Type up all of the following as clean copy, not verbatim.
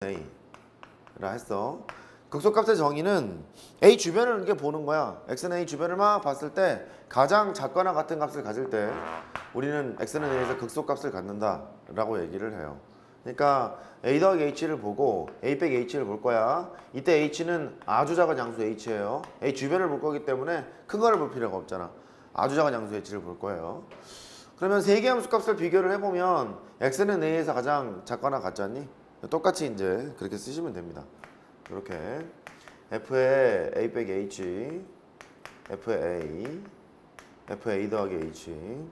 A라 했어. 극소값의 정의는 A 주변을 이렇게 보는 거야. x는 A 주변을 막 봤을 때 가장 작거나 같은 값을 가질 때 우리는 x는 A에서 극소값을 갖는다 라고 얘기를 해요. 그러니까 A 더하기 H를 보고 A 빼기 H를 볼 거야. 이때 H는 아주 작은 양수 H예요. A 주변을 볼 거기 때문에 큰 거를 볼 필요가 없잖아. 아주 작은 양수 H를 볼 거예요. 그러면 세 개의 함수값을 비교를 해보면 x는 A에서 가장 작거나 같지 않니? 똑같이 이제 그렇게 쓰시면 됩니다. 이렇게 f의 a 빼기 h, f의 a 더하기 h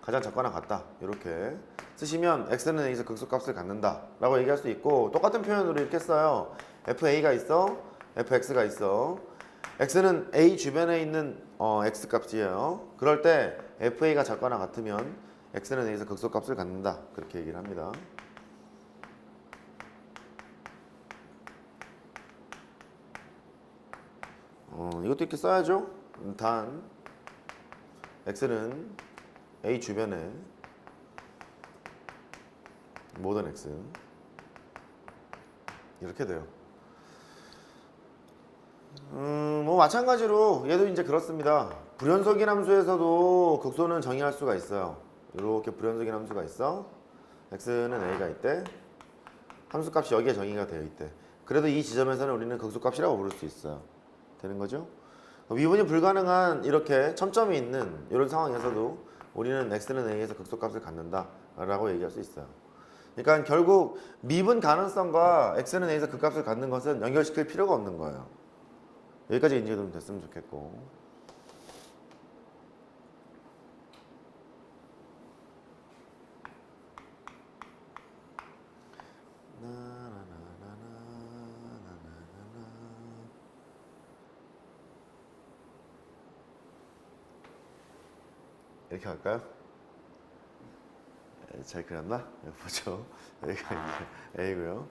가장 작거나 같다. 이렇게 쓰시면 x는 a에서 극소값을 갖는다 라고 얘기할 수 있고, 똑같은 표현으로 이렇게 써요. fa가 있어, fx가 있어. x는 a 주변에 있는 x값이에요. 그럴 때 fa가 작거나 같으면 x는 a에서 극소값을 갖는다, 그렇게 얘기를 합니다. 이것도 이렇게 써야죠. 단 x는 a 주변에 모든 x 이렇게 돼요. 뭐 마찬가지로 얘도 이제 그렇습니다. 불연속인 함수에서도 극소는 정의할 수가 있어요. 이렇게 불연속인 함수가 있어. x는 a가 있대. 함수값이 여기에 정의가 되어 있대. 그래도 이 지점에서는 우리는 극소값이라고 부를 수 있어요. 되는 거죠? 미분이 불가능한 이렇게 첨점이 있는 이런 상황에서도 우리는 x는 a에서 극소값을 갖는다 라고 얘기할 수 있어요. 그러니까 결국 미분 가능성과 x는 a에서 극값을 갖는 것은 연결시킬 필요가 없는 거예요. 여기까지 인지가 좀 됐으면 좋겠고, 이렇게 할까요? 잘 그렸나? 여기 보죠. 여기가 이제 A고요.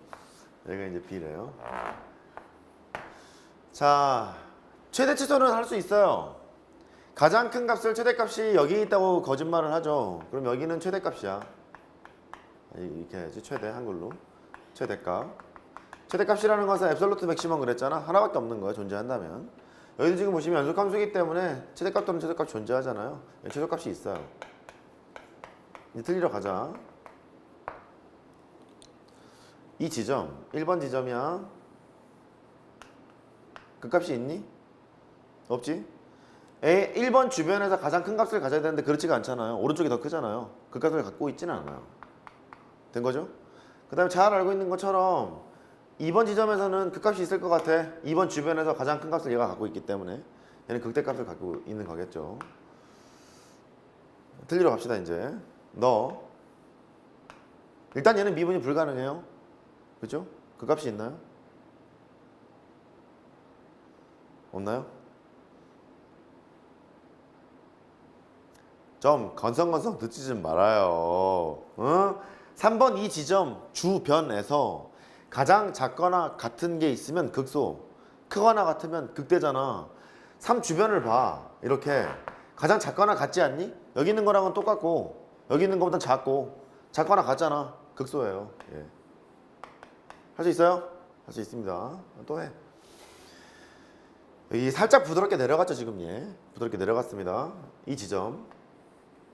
여기가 이제 B래요. 자, 최대 치수는 할 수 있어요. 가장 큰 값을 최대값이 여기 있다고 거짓말을 하죠. 그럼 여기는 최대값이야. 이렇게 해야지. 최대 한글로. 최대값. 최대값이라는 것은 앱솔루트 맥시멈 그랬잖아. 하나밖에 없는 거야, 존재한다면. 여기도 지금 보시면 연속함수이기 때문에 최대값 또는 최소값 존재하잖아요. 최소값이 있어요. 이제 틀리러 가자. 이 지점 1번 지점이야. 그 값이 있니? 없지? 1번 주변에서 가장 큰 값을 가져야 되는데 그렇지가 않잖아요. 오른쪽이 더 크잖아요. 그 값을 갖고 있지는 않아요. 된 거죠? 그 다음에 잘 알고 있는 것처럼 2번 지점에서는 그 값이 있을 것 같아. 2번 주변에서 가장 큰 값을 얘가 갖고 있기 때문에 얘는 극대값을 갖고 있는 거겠죠. 틀리러 갑시다. 이제 너 일단 얘는 미분이 불가능해요. 그죠? 그 값이 있나요? 없나요? 좀 건성건성 듣지 좀 말아요. 3번 이 지점 주변에서 가장 작거나 같은 게 있으면 극소, 크거나 같으면 극대잖아. 3 주변을 봐. 이렇게 가장 작거나 같지 않니? 여기 있는 거랑은 똑같고 여기 있는 거보단 작고 작거나 같잖아. 극소예요. 예. 할 수 있어요? 할 수 있습니다. 또 해. 여기 살짝 부드럽게 내려갔죠. 지금 얘 부드럽게 내려갔습니다. 이 지점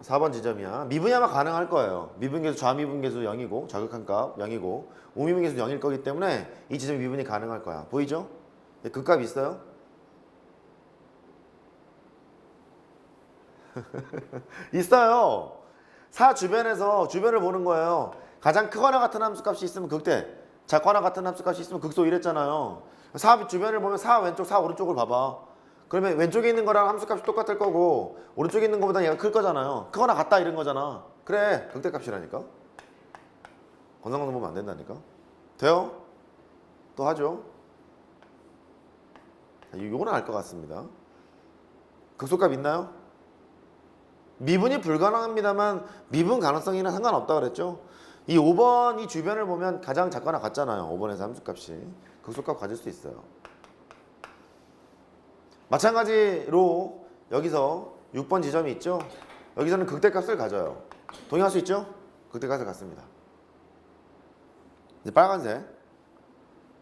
4번 지점이야. 미분이 아마 가능할 거예요. 미분계수 좌미분계수 0이고 자극한 값 0이고 우미분계수 0일 거기 때문에 이 지점이 미분이 가능할 거야. 보이죠? 그 값 있어요? 있어요. 4 주변에서 주변을 보는 거예요. 가장 크거나 같은 함수값이 있으면 극대, 작거나 같은 함수값이 있으면 극소 이랬잖아요. 4 주변을 보면 4 왼쪽 4 오른쪽을 봐봐. 그러면 왼쪽에 있는 거랑 함수값이 똑같을 거고 오른쪽에 있는 거보다 얘가 클 거잖아요. 크거나 같다 이런 거잖아. 그래, 극대값이라니까. 건성건성 보면 안 된다니까. 돼요? 또 하죠. 요거는 알 것 같습니다. 극소값 있나요? 미분이 불가능합니다만 미분 가능성이나 상관없다 그랬죠. 이 5번 이 주변을 보면 가장 작거나 같잖아요. 5번에서 함수값이 극소값 가질 수 있어요. 마찬가지로 여기서 6번 지점이 있죠. 여기서는 극대값을 가져요. 동의할 수 있죠? 극대값을 갖습니다. 이제 빨간색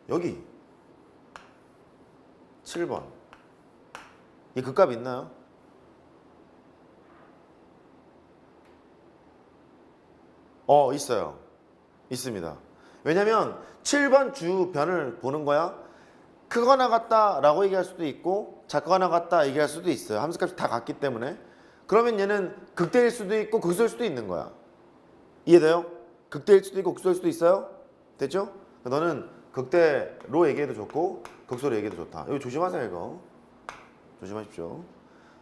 여기 7번 이 극값 있나요? 있어요. 있습니다. 왜냐면 7번 주변을 보는 거야. 크거나 같다 라고 얘기할 수도 있고 작거나 같다 얘기할 수도 있어요. 함수값이 다 같기 때문에. 그러면 얘는 극대일 수도 있고 극소일 수도 있는 거야. 이해돼요? 극대일 수도 있고 극소일 수도 있어요? 됐죠? 너는 극대로 얘기해도 좋고 극소로 얘기해도 좋다. 이거 조심하세요. 이거 조심하십시오.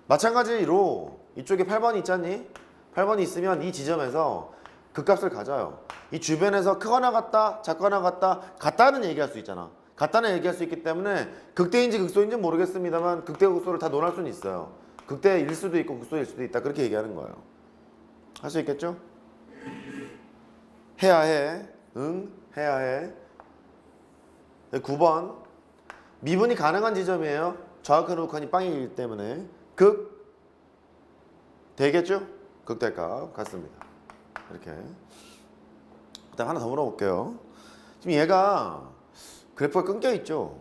마찬가지로 이쪽에 8번이 있잖니? 8번이 있으면 이 지점에서 극값을 가져요. 이 주변에서 크거나 같다, 작거나 같다, 같다는 얘기할 수 있잖아. 같다는 얘기할 수 있기 때문에 극대인지 극소인지 모르겠습니다만 극대 극소를 다 논할 수는 있어요. 극대일 수도 있고 극소일 수도 있다. 그렇게 얘기하는 거예요. 할 수 있겠죠? 해야 해. 응, 해야 해. 9번 미분이 가능한 지점이에요. 좌우칸 우칸이 빵이기 때문에 극 되겠죠? 극대값 같습니다. 이렇게. 일단 하나 더 물어볼게요. 지금 얘가 그래프가 끊겨 있죠.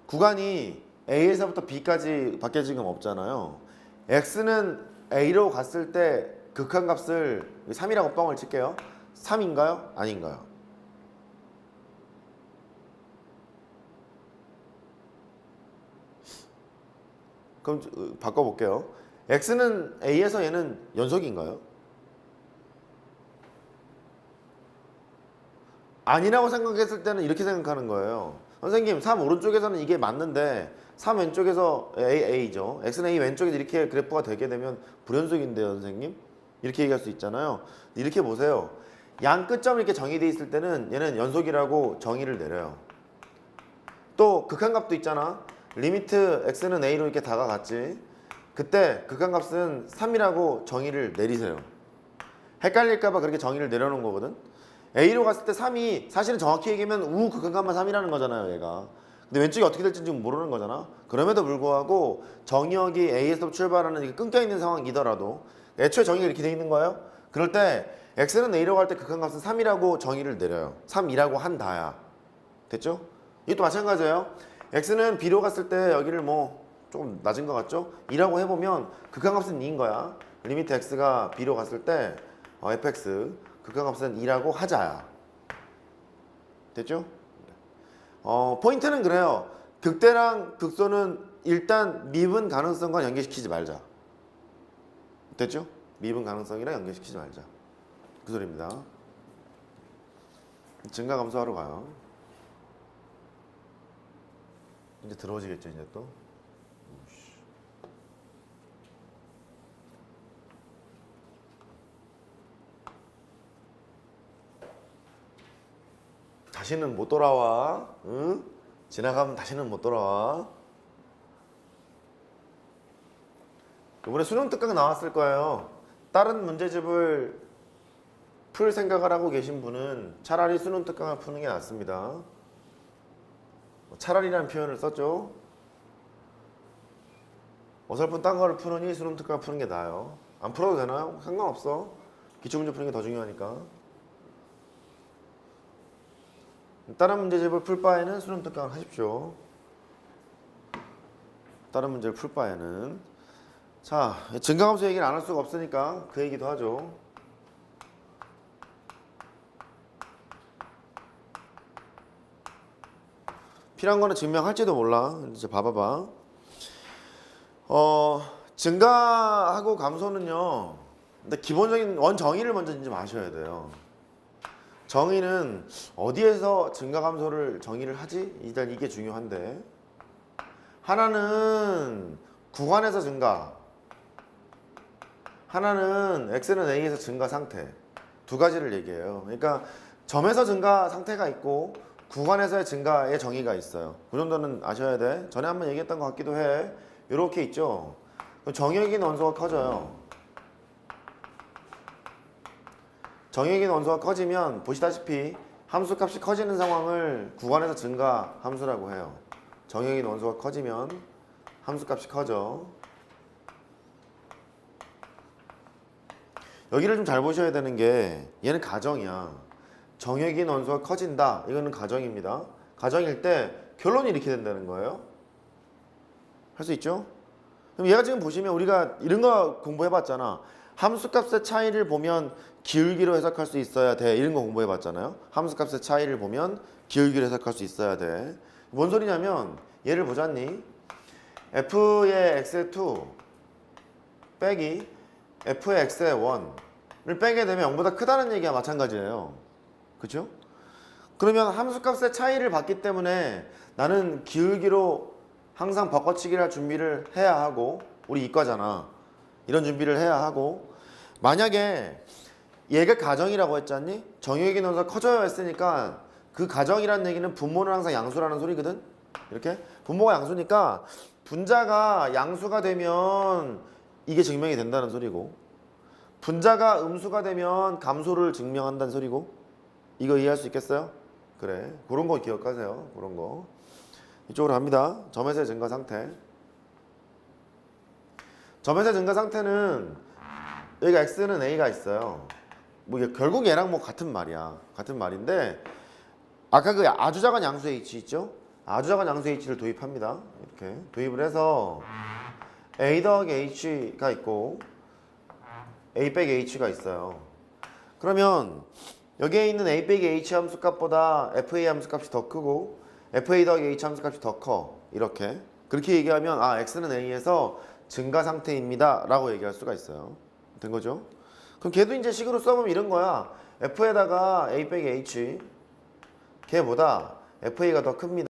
구간이 A에서부터 B까지 밖에 지금 없잖아요. X는 A로 갔을 때 극한값을 3이라고 뻥을 칠게요. 3인가요? 아닌가요? 그럼 바꿔볼게요. X는 A에서 얘는 연속인가요? 아니라고 생각했을 때는 이렇게 생각하는 거예요. 선생님 3 오른쪽에서는 이게 맞는데 3 왼쪽에서 A죠. X는 A 왼쪽에서 이렇게 그래프가 되게 되면 불연속인데요 선생님? 이렇게 얘기할 수 있잖아요. 이렇게 보세요. 양 끝점이 이렇게 정의되어 있을 때는 얘는 연속이라고 정의를 내려요. 또 극한값도 있잖아. 리미트 X는 A로 이렇게 다가갔지. 그때 극한값은 3이라고 정의를 내리세요. 헷갈릴까봐 그렇게 정의를 내려놓은 거거든. A로 갔을 때 3이 사실은 정확히 얘기하면 우 극한값만 3이라는 거잖아요 얘가. 근데 왼쪽이 어떻게 될지 지금 모르는 거잖아. 그럼에도 불구하고 정의역이 A에서 출발하는 이게 끊겨있는 상황이더라도 애초에 정의가 이렇게 돼 있는 거예요. 그럴 때 X는 A로 갈 때 극한값은 3이라고 정의를 내려요. 3이라고 한다야. 됐죠? 이것도 마찬가지예요. X는 B로 갔을 때 여기를 뭐 조금 낮은 것 같죠? 2라고 해보면 극한값은 2인 거야. 리미트 X가 B로 갔을 때 fx 극한값은 2라고 하자야. 됐죠? 포인트는 그래요. 극대랑 극소는 일단 미분 가능성과 연결시키지 말자. 됐죠? 미분 가능성이랑 연결시키지 말자. 그 소리입니다. 증가 감소하러 가요. 이제 들어오시겠죠, 이제 또. 다시는 못 돌아와. 응? 지나가면 다시는 못 돌아와. 이번에 수능 특강 나왔을 거예요. 다른 문제집을 풀 생각을 하고 계신 분은 차라리 수능 특강을 푸는 게 낫습니다. 차라리라는 표현을 썼죠. 어설픈 딴 거를 푸느니 수능 특강을 푸는 게 나아요. 안 풀어도 되나요? 상관없어. 기출문제 푸는 게 더 중요하니까. 다른 문제집을 풀 바에는 수능 특강을 하십시오. 다른 문제를 풀 바에는. 자, 증가함수 얘기를 안 할 수가 없으니까 그 얘기도 하죠. 필요한 거는 증명할지도 몰라. 이제 봐봐봐. 증가하고 감소는요. 근데 기본적인 원정의를 먼저 좀 아셔야 돼요. 정의는 어디에서 증가 감소를 정의를 하지? 일단 이게 중요한데. 하나는 구간에서 증가. 하나는 X는 A에서 증가 상태. 두 가지를 얘기해요. 그러니까 점에서 증가 상태가 있고 구간에서의 증가의 정의가 있어요. 그 정도는 아셔야 돼. 전에 한번 얘기했던 것 같기도 해. 이렇게 있죠. 정의역인 원소가 커져요. 정의역인 원소가 커지면 보시다시피 함수값이 커지는 상황을 구간에서 증가 함수라고 해요. 정의역인 원소가 커지면 함수값이 커져. 여기를 좀 잘 보셔야 되는 게 얘는 가정이야. 정액인 원소가 커진다. 이거는 가정입니다. 가정일 때 결론이 이렇게 된다는 거예요. 할 수 있죠? 그럼 얘가 지금 보시면 우리가 이런 거 공부해봤잖아. 함수값의 차이를 보면 기울기로 해석할 수 있어야 돼. 이런 거 공부해봤잖아요. 함수값의 차이를 보면 기울기로 해석할 수 있어야 돼. 뭔 소리냐면 얘를 보자니 f의 x의 2 빼기 f의 x의 1을 빼게 되면 0보다 크다는 얘기와 마찬가지예요. 그죠? 그러면 함수값의 차이를 봤기 때문에 나는 기울기로 항상 바꿔치기를 할 준비를 해야 하고, 우리 이과잖아. 이런 준비를 해야 하고, 만약에 얘가 가정이라고 했잖니? 정유액의 원소가 커져야 했으니까 그 가정이라는 얘기는 분모는 항상 양수라는 소리거든? 이렇게? 분모가 양수니까 분자가 양수가 되면 이게 증명이 된다는 소리고, 분자가 음수가 되면 감소를 증명한다는 소리고, 이거 이해할 수 있겠어요? 그래. 그런 거 기억하세요. 그런 거. 이쪽으로 갑니다. 점에서의 증가 상태. 점에서의 증가 상태는 여기가 x는 a가 있어요. 뭐 이게 결국 얘랑 뭐 같은 말이야. 같은 말인데 아까 그 아주 작은 양수 h 있죠? 아주 작은 양수 h를 도입합니다. 이렇게 도입을 해서 a 더하기 h가 있고 a 빼기 h가 있어요. 그러면 여기에 있는 a 빼기 h 함수값보다 fa 함수값이 더 크고 fa 더하기 h 함수값이 더 커. 이렇게. 그렇게 얘기하면 아 x는 a에서 증가 상태입니다 라고 얘기할 수가 있어요. 된 거죠? 그럼 걔도 이제 식으로 써보면 이런 거야. f에다가 a 빼기 h 걔보다 fa가 더 큽니다.